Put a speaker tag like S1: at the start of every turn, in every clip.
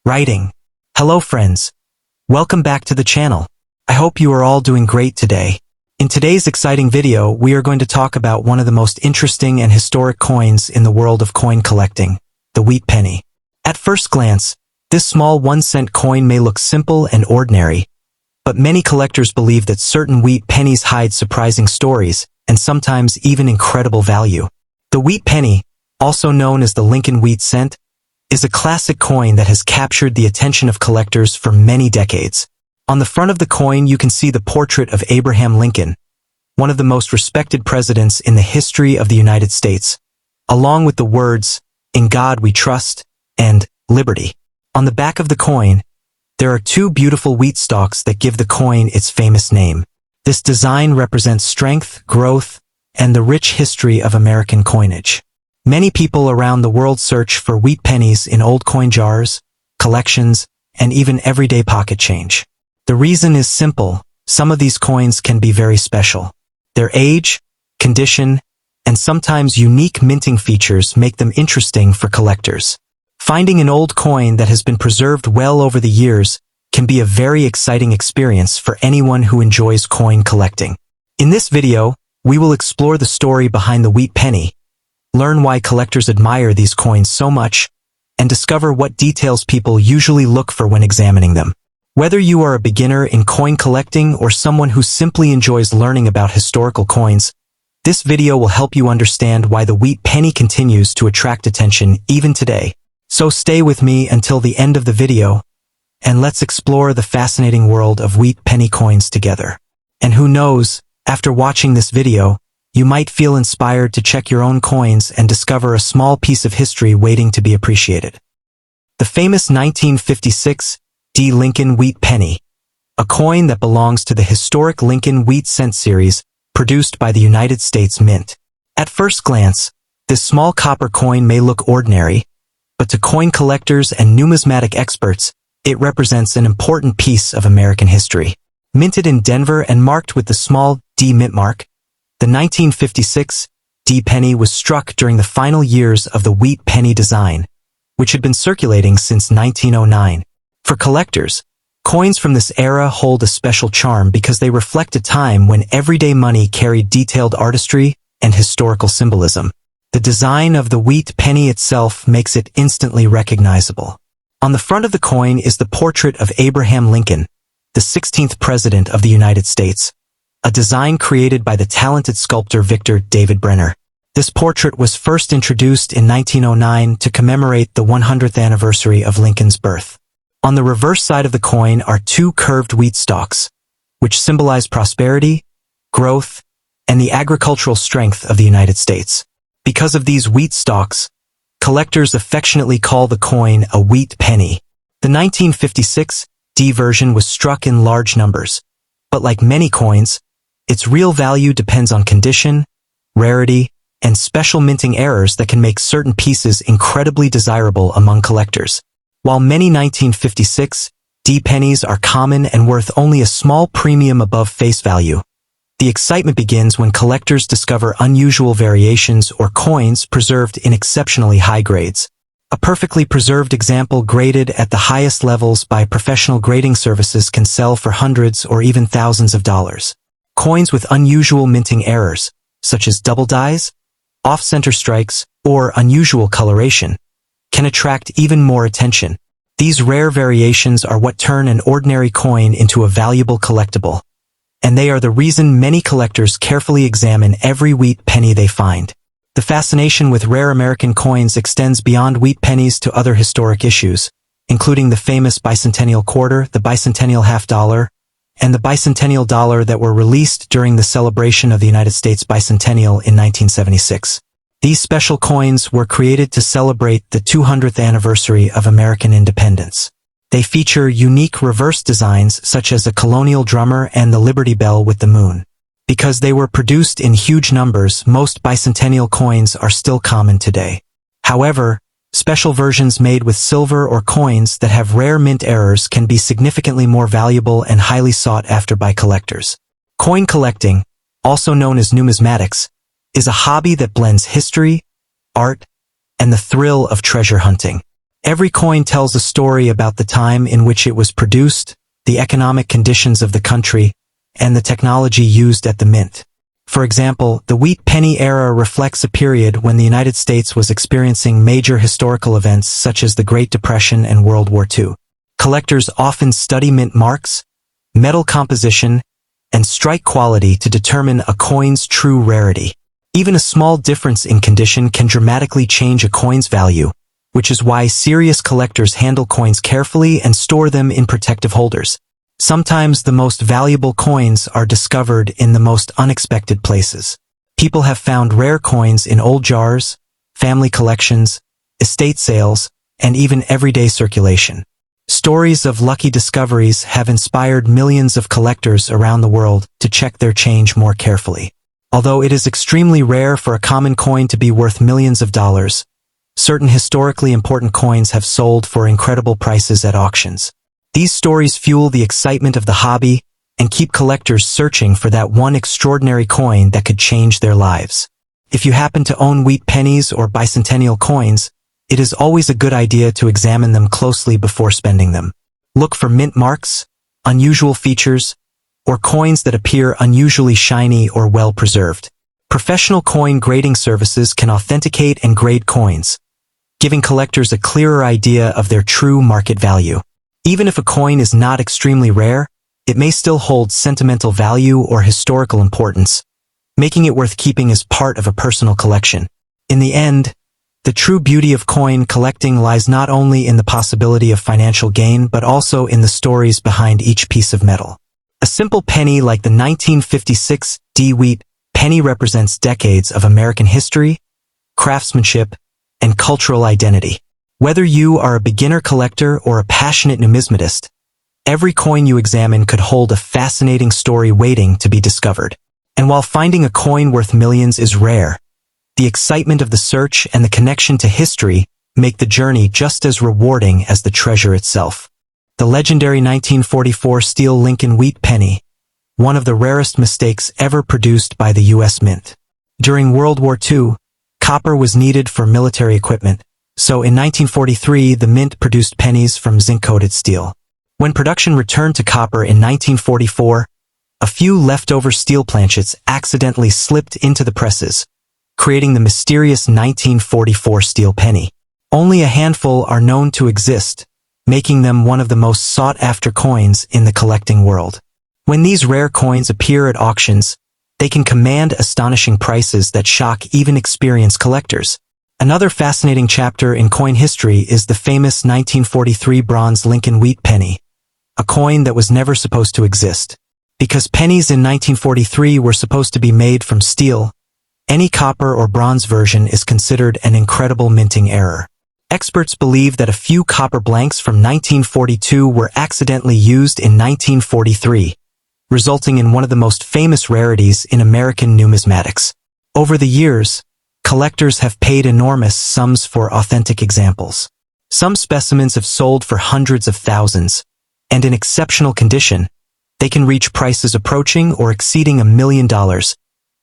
S1: Writing. Hello friends. Welcome back to the channel. I hope you are all doing great today. In today's exciting video, we are going to talk about one of the most interesting and historic coins in the world of coin collecting, the wheat penny. At first glance, this small 1-cent coin may look simple and ordinary, but many collectors believe that certain wheat pennies hide surprising stories and sometimes even incredible value. The wheat penny, also known as the Lincoln wheat cent, is a classic coin that has captured the attention of collectors for many decades. On the front of the coin, you can see the portrait of Abraham Lincoln, one of the most respected presidents in the history of the United States, along with the words, "In God we trust," and "Liberty." On the back of the coin, there are two beautiful wheat stalks that give the coin its famous name. This design represents strength, growth, and the rich history of American coinage. Many people around the world search for wheat pennies in old coin jars, collections, and even everyday pocket change. The reason is simple: some of these coins can be very special. Their age, condition, and sometimes unique minting features make them interesting for collectors. Finding an old coin that has been preserved well over the years can be a very exciting experience for anyone who enjoys coin collecting. In this video, we will explore the story behind the wheat penny, learn why collectors admire these coins so much, and discover what details people usually look for when examining them. Whether you are a beginner in coin collecting or someone who simply enjoys learning about historical coins, this video will help you understand why the wheat penny continues to attract attention even today. So stay with me until the end of the video, and let's explore the fascinating world of wheat penny coins together. And who knows, after watching this video, you might feel inspired to check your own coins and discover a small piece of history waiting to be appreciated. The famous 1956 D. Lincoln wheat penny, a coin that belongs to the historic Lincoln wheat cent series produced by the United States Mint. At first glance, this small copper coin may look ordinary, but to coin collectors and numismatic experts, it represents an important piece of American history. Minted in Denver and marked with the small D mint mark, the 1956 D penny was struck during the final years of the wheat penny design, which had been circulating since 1909. For collectors, coins from this era hold a special charm because they reflect a time when everyday money carried detailed artistry and historical symbolism. The design of the wheat penny itself makes it instantly recognizable. On the front of the coin is the portrait of Abraham Lincoln, the 16th President of the United States, a design created by the talented sculptor Victor David Brenner. This portrait was first introduced in 1909 to commemorate the 100th anniversary of Lincoln's birth. On the reverse side of the coin are two curved wheat stalks, which symbolize prosperity, growth, and the agricultural strength of the United States. Because of these wheat stalks, collectors affectionately call the coin a wheat penny. The 1956 D version was struck in large numbers, but like many coins, its real value depends on condition, rarity, and special minting errors that can make certain pieces incredibly desirable among collectors. While many 1956 D pennies are common and worth only a small premium above face value, the excitement begins when collectors discover unusual variations or coins preserved in exceptionally high grades. A perfectly preserved example graded at the highest levels by professional grading services can sell for hundreds or even thousands of dollars. Coins with unusual minting errors, such as double dyes, off-center strikes, or unusual coloration, can attract even more attention. These rare variations are what turn an ordinary coin into a valuable collectible, and they are the reason many collectors carefully examine every wheat penny they find. The fascination with rare American coins extends beyond wheat pennies to other historic issues, including the famous bicentennial quarter, the bicentennial half dollar, and the bicentennial dollar that were released during the celebration of the United States bicentennial in 1976. These special coins were created to celebrate the 200th anniversary of American independence. They feature unique reverse designs such as a colonial drummer and the Liberty Bell with the moon. Because they were produced in huge numbers, most bicentennial coins are still common today. However, special versions made with silver or coins that have rare mint errors can be significantly more valuable and highly sought after by collectors. Coin collecting, also known as numismatics, is a hobby that blends history, art, and the thrill of treasure hunting. Every coin tells a story about the time in which it was produced, the economic conditions of the country, and the technology used at the mint. For example, the wheat penny era reflects a period when the United States was experiencing major historical events such as the Great Depression and World War II. Collectors often study mint marks, metal composition, and strike quality to determine a coin's true rarity. Even a small difference in condition can dramatically change a coin's value, which is why serious collectors handle coins carefully and store them in protective holders. Sometimes the most valuable coins are discovered in the most unexpected places. People have found rare coins in old jars, family collections, estate sales, and even everyday circulation. Stories of lucky discoveries have inspired millions of collectors around the world to check their change more carefully. Although it is extremely rare for a common coin to be worth millions of dollars, certain historically important coins have sold for incredible prices at auctions. These stories fuel the excitement of the hobby and keep collectors searching for that one extraordinary coin that could change their lives. If you happen to own wheat pennies or bicentennial coins, it is always a good idea to examine them closely before spending them. Look for mint marks, unusual features, or coins that appear unusually shiny or well-preserved. Professional coin grading services can authenticate and grade coins, giving collectors a clearer idea of their true market value. Even if a coin is not extremely rare, it may still hold sentimental value or historical importance, making it worth keeping as part of a personal collection. In the end, the true beauty of coin collecting lies not only in the possibility of financial gain but also in the stories behind each piece of metal. A simple penny like the 1956 wheat penny represents decades of American history, craftsmanship, and cultural identity. Whether you are a beginner collector or a passionate numismatist, every coin you examine could hold a fascinating story waiting to be discovered. And while finding a coin worth millions is rare, the excitement of the search and the connection to history make the journey just as rewarding as the treasure itself. The legendary 1944 steel Lincoln wheat penny, one of the rarest mistakes ever produced by the U.S. Mint. During World War II, copper was needed for military equipment, so in 1943 the Mint produced pennies from zinc-coated steel. When production returned to copper in 1944, a few leftover steel planchets accidentally slipped into the presses, creating the mysterious 1944 steel penny. Only a handful are known to exist, making them one of the most sought-after coins in the collecting world. When these rare coins appear at auctions, they can command astonishing prices that shock even experienced collectors. Another fascinating chapter in coin history is the famous 1943 bronze Lincoln wheat penny, a coin that was never supposed to exist. Because pennies in 1943 were supposed to be made from steel, any copper or bronze version is considered an incredible minting error. Experts believe that a few copper blanks from 1942 were accidentally used in 1943, resulting in one of the most famous rarities in American numismatics. Over the years, collectors have paid enormous sums for authentic examples. Some specimens have sold for hundreds of thousands, and in exceptional condition, they can reach prices approaching or exceeding $1 million,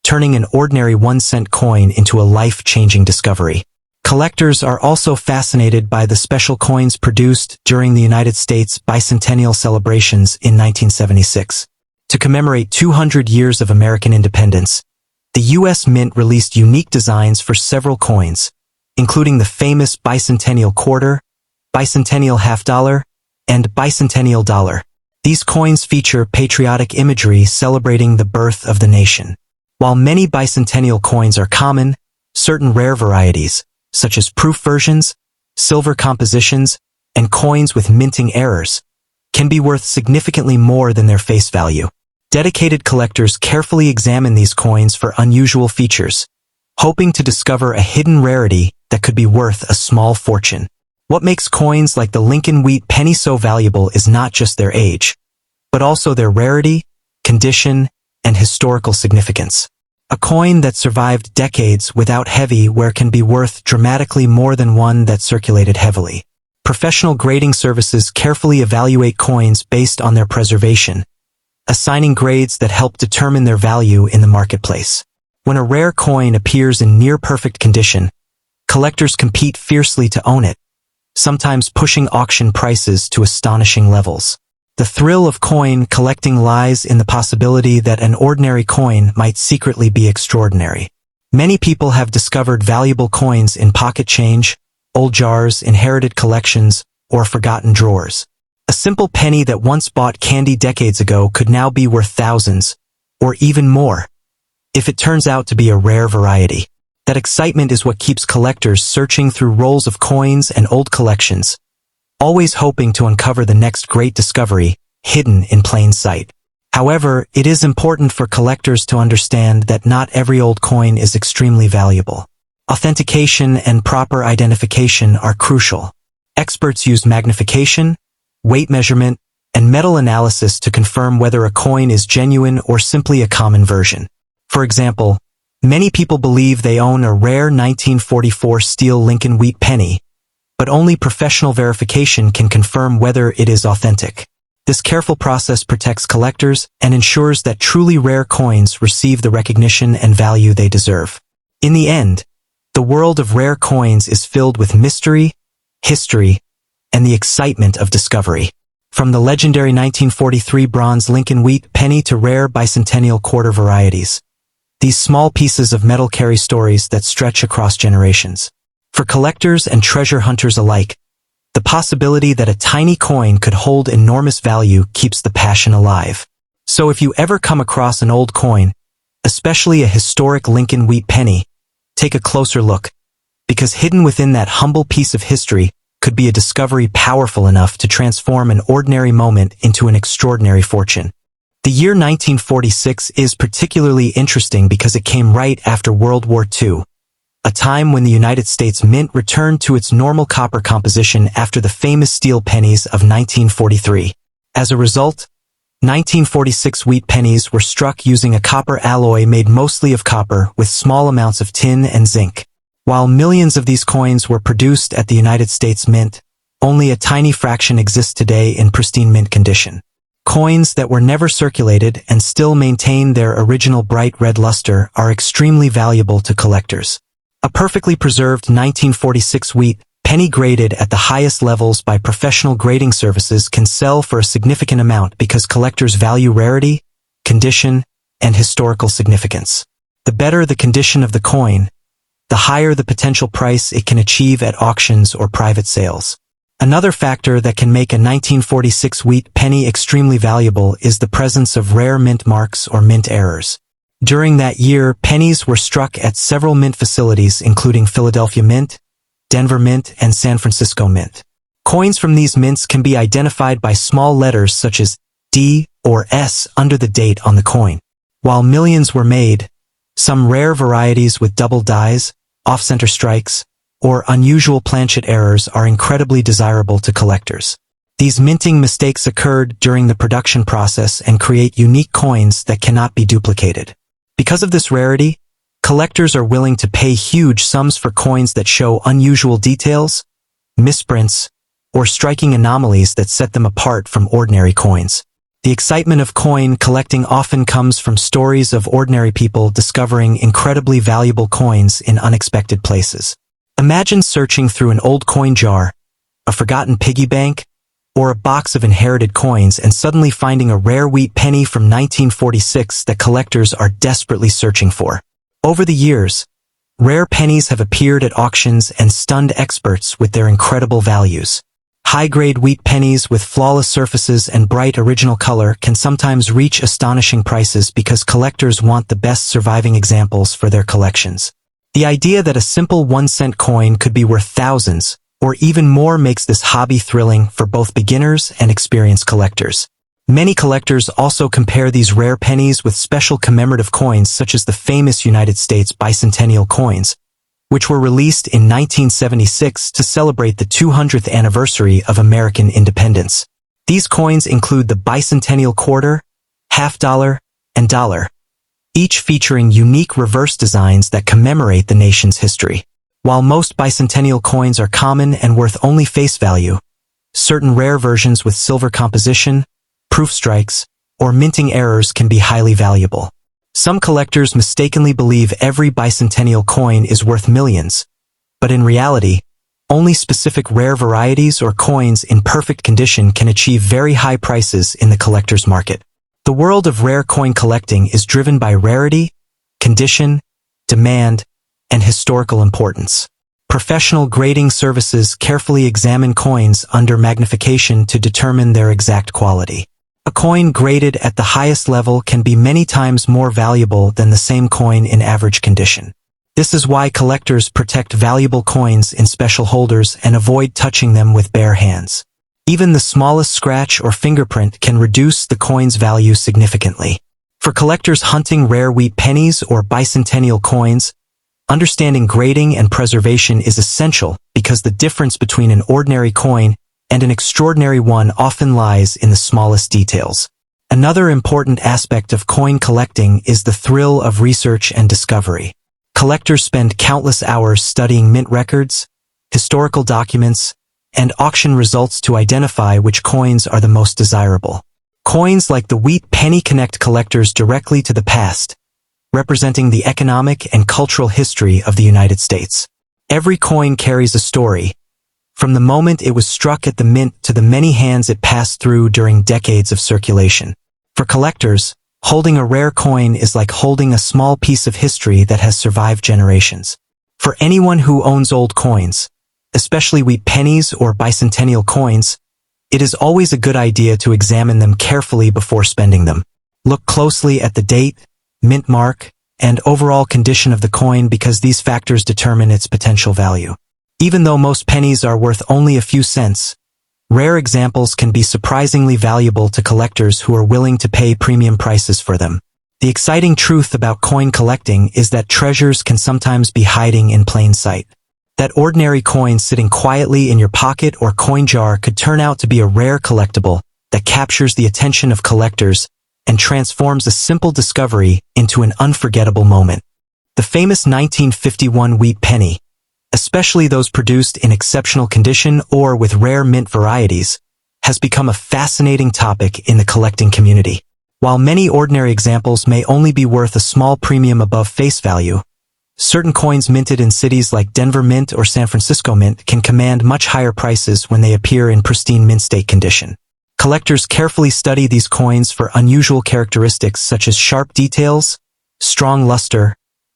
S1: turning an ordinary 1-cent coin into a life-changing discovery. Collectors are also fascinated by the special coins produced during the United States bicentennial celebrations in 1976. To commemorate 200 years of American independence, the U.S. Mint released unique designs for several coins, including the famous bicentennial quarter, bicentennial half-dollar, and bicentennial dollar. These coins feature patriotic imagery celebrating the birth of the nation. While many bicentennial coins are common, certain rare varieties, such as proof versions, silver compositions, and coins with minting errors, can be worth significantly more than their face value. Dedicated collectors carefully examine these coins for unusual features, hoping to discover a hidden rarity that could be worth a small fortune. What makes coins like the Lincoln wheat penny so valuable is not just their age, but also their rarity, condition, and historical significance. A coin that survived decades without heavy wear can be worth dramatically more than one that circulated heavily. Professional grading services carefully evaluate coins based on their preservation, assigning grades that help determine their value in the marketplace. When a rare coin appears in near-perfect condition, collectors compete fiercely to own it, sometimes pushing auction prices to astonishing levels. The thrill of coin collecting lies in the possibility that an ordinary coin might secretly be extraordinary. Many people have discovered valuable coins in pocket change, old jars, inherited collections, or forgotten drawers. A simple penny that once bought candy decades ago could now be worth thousands, or even more, if it turns out to be a rare variety. That excitement is what keeps collectors searching through rolls of coins and old collections, always hoping to uncover the next great discovery, hidden in plain sight. However, it is important for collectors to understand that not every old coin is extremely valuable. Authentication and proper identification are crucial. Experts use magnification, weight measurement, and metal analysis to confirm whether a coin is genuine or simply a common version. For example, many people believe they own a rare 1944 steel Lincoln wheat penny, but only professional verification can confirm whether it is authentic. This careful process protects collectors and ensures that truly rare coins receive the recognition and value they deserve. In the end, the world of rare coins is filled with mystery, history, and the excitement of discovery. From the legendary 1943 bronze Lincoln wheat penny to rare bicentennial quarter varieties, these small pieces of metal carry stories that stretch across generations. For collectors and treasure hunters alike, the possibility that a tiny coin could hold enormous value keeps the passion alive. So if you ever come across an old coin, especially a historic Lincoln wheat penny, take a closer look, because hidden within that humble piece of history could be a discovery powerful enough to transform an ordinary moment into an extraordinary fortune. The year 1946 is particularly interesting because it came right after World War II, a time when the United States Mint returned to its normal copper composition after the famous steel pennies of 1943. As a result, 1946 wheat pennies were struck using a copper alloy made mostly of copper with small amounts of tin and zinc. While millions of these coins were produced at the United States Mint, only a tiny fraction exists today in pristine mint condition. Coins that were never circulated and still maintain their original bright red luster are extremely valuable to collectors. A perfectly preserved 1946 wheat penny graded at the highest levels by professional grading services can sell for a significant amount because collectors value rarity, condition, and historical significance. The better the condition of the coin, the higher the potential price it can achieve at auctions or private sales. Another factor that can make a 1946 wheat penny extremely valuable is the presence of rare mint marks or mint errors. During that year, pennies were struck at several mint facilities including Philadelphia Mint, Denver Mint, and San Francisco Mint. Coins from these mints can be identified by small letters such as D or S under the date on the coin. While millions were made, some rare varieties with double dies, off-center strikes, or unusual planchet errors are incredibly desirable to collectors. These minting mistakes occurred during the production process and create unique coins that cannot be duplicated. Because of this rarity, collectors are willing to pay huge sums for coins that show unusual details, misprints, or striking anomalies that set them apart from ordinary coins. The excitement of coin collecting often comes from stories of ordinary people discovering incredibly valuable coins in unexpected places. Imagine searching through an old coin jar, a forgotten piggy bank, or a box of inherited coins and suddenly finding a rare wheat penny from 1946 that collectors are desperately searching for. Over the years, rare pennies have appeared at auctions and stunned experts with their incredible values. High-grade wheat pennies with flawless surfaces and bright original color can sometimes reach astonishing prices because collectors want the best surviving examples for their collections. The idea that a simple 1-cent coin could be worth thousands, or even more, makes this hobby thrilling for both beginners and experienced collectors. Many collectors also compare these rare pennies with special commemorative coins such as the famous United States bicentennial coins, which were released in 1976 to celebrate the 200th anniversary of American independence. These coins include the bicentennial quarter, half dollar, and dollar, each featuring unique reverse designs that commemorate the nation's history. While most bicentennial coins are common and worth only face value, certain rare versions with silver composition, proof strikes, or minting errors can be highly valuable. Some collectors mistakenly believe every bicentennial coin is worth millions, but in reality, Only specific rare varieties or coins in perfect condition can achieve very high prices in the collector's market. The world of rare coin collecting is driven by rarity, condition, demand, and historical importance. Professional grading services carefully examine coins under magnification to determine their exact quality. A coin graded at the highest level can be many times more valuable than the same coin in average condition. This is why collectors protect valuable coins in special holders and avoid touching them with bare hands. Even the smallest scratch or fingerprint can reduce the coin's value significantly. For collectors hunting rare wheat pennies or bicentennial coins, understanding grading and preservation is essential because the difference between an ordinary coin and an extraordinary one often lies in the smallest details. Another important aspect of coin collecting is the thrill of research and discovery. Collectors spend countless hours studying mint records, historical documents, and auction results to identify which coins are the most desirable. Coins like the wheat penny connect collectors directly to the past, representing the economic and cultural history of the United States. Every coin carries a story, from the moment it was struck at the mint to the many hands it passed through during decades of circulation. For collectors, holding a rare coin is like holding a small piece of history that has survived generations. For anyone who owns old coins, especially wheat pennies or bicentennial coins, it is always a good idea to examine them carefully before spending them. Look closely at the date, mint mark, and overall condition of the coin because these factors determine its potential value. Even though most pennies are worth only a few cents, rare examples can be surprisingly valuable to collectors who are willing to pay premium prices for them. The exciting truth about coin collecting is that treasures can sometimes be hiding in plain sight. That ordinary coin sitting quietly in your pocket or coin jar could turn out to be a rare collectible that captures the attention of collectors and transforms a simple discovery into an unforgettable moment. The famous 1951 wheat penny, especially those produced in exceptional condition or with rare mint varieties, has become a fascinating topic in the collecting community. While many ordinary examples may only be worth a small premium above face value, certain coins minted in cities like Denver Mint or San Francisco Mint can command much higher prices when they appear in pristine mint state condition. Collectors carefully study these coins for unusual characteristics such as sharp details, strong luster,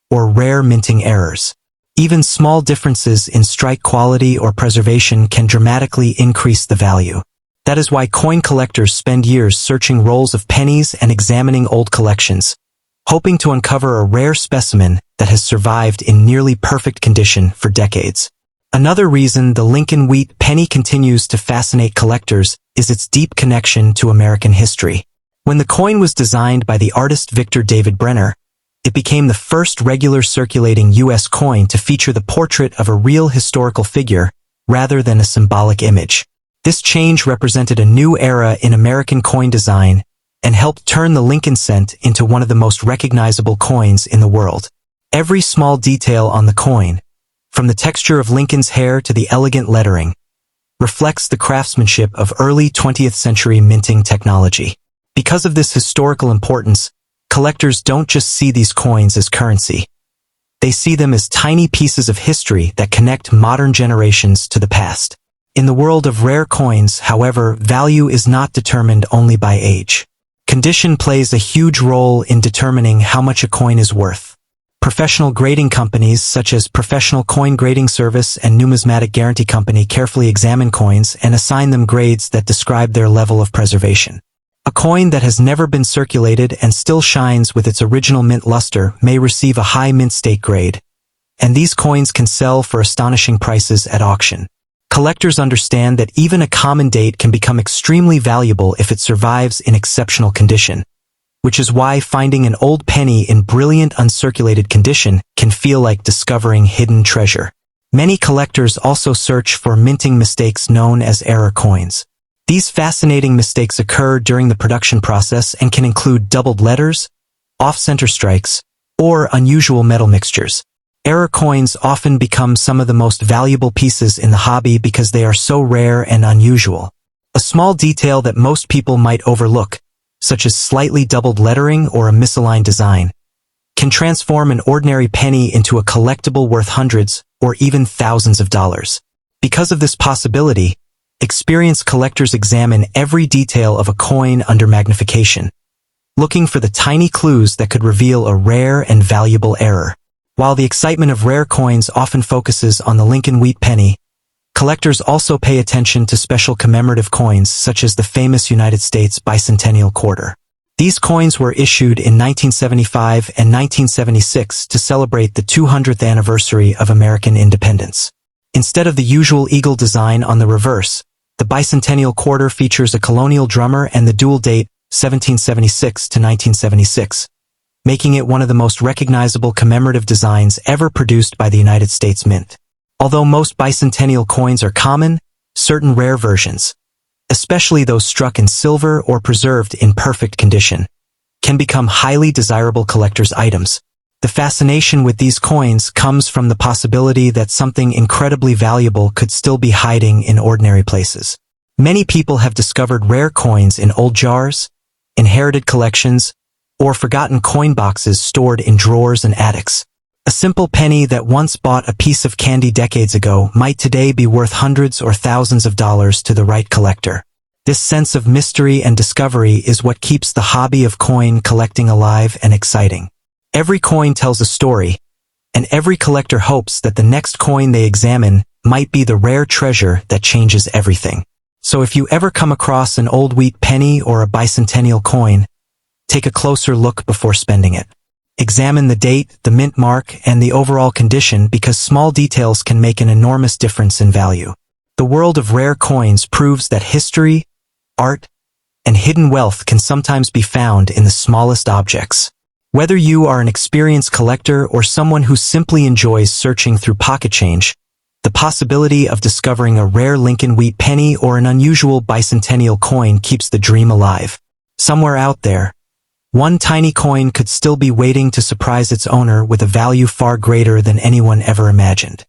S1: or rare minting errors. Even small differences in strike quality or preservation can dramatically increase the value. That is why coin collectors spend years searching rolls of pennies and examining old collections, hoping to uncover a rare specimen that has survived in nearly perfect condition for decades. Another reason the Lincoln wheat penny continues to fascinate collectors is its deep connection to American history. When the coin was designed by the artist Victor David Brenner, it became the first regular circulating U.S. coin to feature the portrait of a real historical figure rather than a symbolic image. This change represented a new era in American coin design and helped turn the Lincoln cent into one of the most recognizable coins in the world. Every small detail on the coin, from the texture of Lincoln's hair to the elegant lettering, reflects the craftsmanship of early 20th century minting technology. Because of this historical importance, collectors don't just see these coins as currency. They see them as tiny pieces of history that connect modern generations to the past. In the world of rare coins, however, value is not determined only by age. Condition plays a huge role in determining how much a coin is worth. Professional grading companies such as Professional Coin Grading Service and Numismatic Guarantee Company carefully examine coins and assign them grades that describe their level of preservation. A coin that has never been circulated and still shines with its original mint luster may receive a high mint state grade, and these coins can sell for astonishing prices at auction. Collectors understand that even a common date can become extremely valuable if it survives in exceptional condition, which is why finding an old penny in brilliant uncirculated condition can feel like discovering hidden treasure. Many collectors also search for minting mistakes known as error coins. These fascinating mistakes occur during the production process and can include doubled letters, off-center strikes, or unusual metal mixtures. Error coins often become some of the most valuable pieces in the hobby because they are so rare and unusual. A small detail that most people might overlook, such as slightly doubled lettering or a misaligned design, can transform an ordinary penny into a collectible worth hundreds or even thousands of dollars. Because of this possibility, experienced collectors examine every detail of a coin under magnification, looking for the tiny clues that could reveal a rare and valuable error. While the excitement of rare coins often focuses on the Lincoln wheat penny, collectors also pay attention to special commemorative coins such as the famous United States bicentennial quarter. These coins were issued in 1975 and 1976 to celebrate the 200th anniversary of American independence. Instead of the usual eagle design on the reverse, the bicentennial quarter features a colonial drummer and the dual date 1776 to 1976, making it one of the most recognizable commemorative designs ever produced by the United States Mint. Although most bicentennial coins are common, certain rare versions, especially those struck in silver or preserved in perfect condition, can become highly desirable collector's items. The fascination with these coins comes from the possibility that something incredibly valuable could still be hiding in ordinary places. Many people have discovered rare coins in old jars, inherited collections, or forgotten coin boxes stored in drawers and attics. A simple penny that once bought a piece of candy decades ago might today be worth hundreds or thousands of dollars to the right collector. This sense of mystery and discovery is what keeps the hobby of coin collecting alive and exciting. Every coin tells a story, and every collector hopes that the next coin they examine might be the rare treasure that changes everything. So if you ever come across an old wheat penny or a bicentennial coin, take a closer look before spending it. Examine the date, the mint mark, and the overall condition because small details can make an enormous difference in value. The world of rare coins proves that history, art, and hidden wealth can sometimes be found in the smallest objects. Whether you are an experienced collector or someone who simply enjoys searching through pocket change, the possibility of discovering a rare Lincoln wheat penny or an unusual bicentennial coin keeps the dream alive. Somewhere out there, one tiny coin could still be waiting to surprise its owner with a value far greater than anyone ever imagined.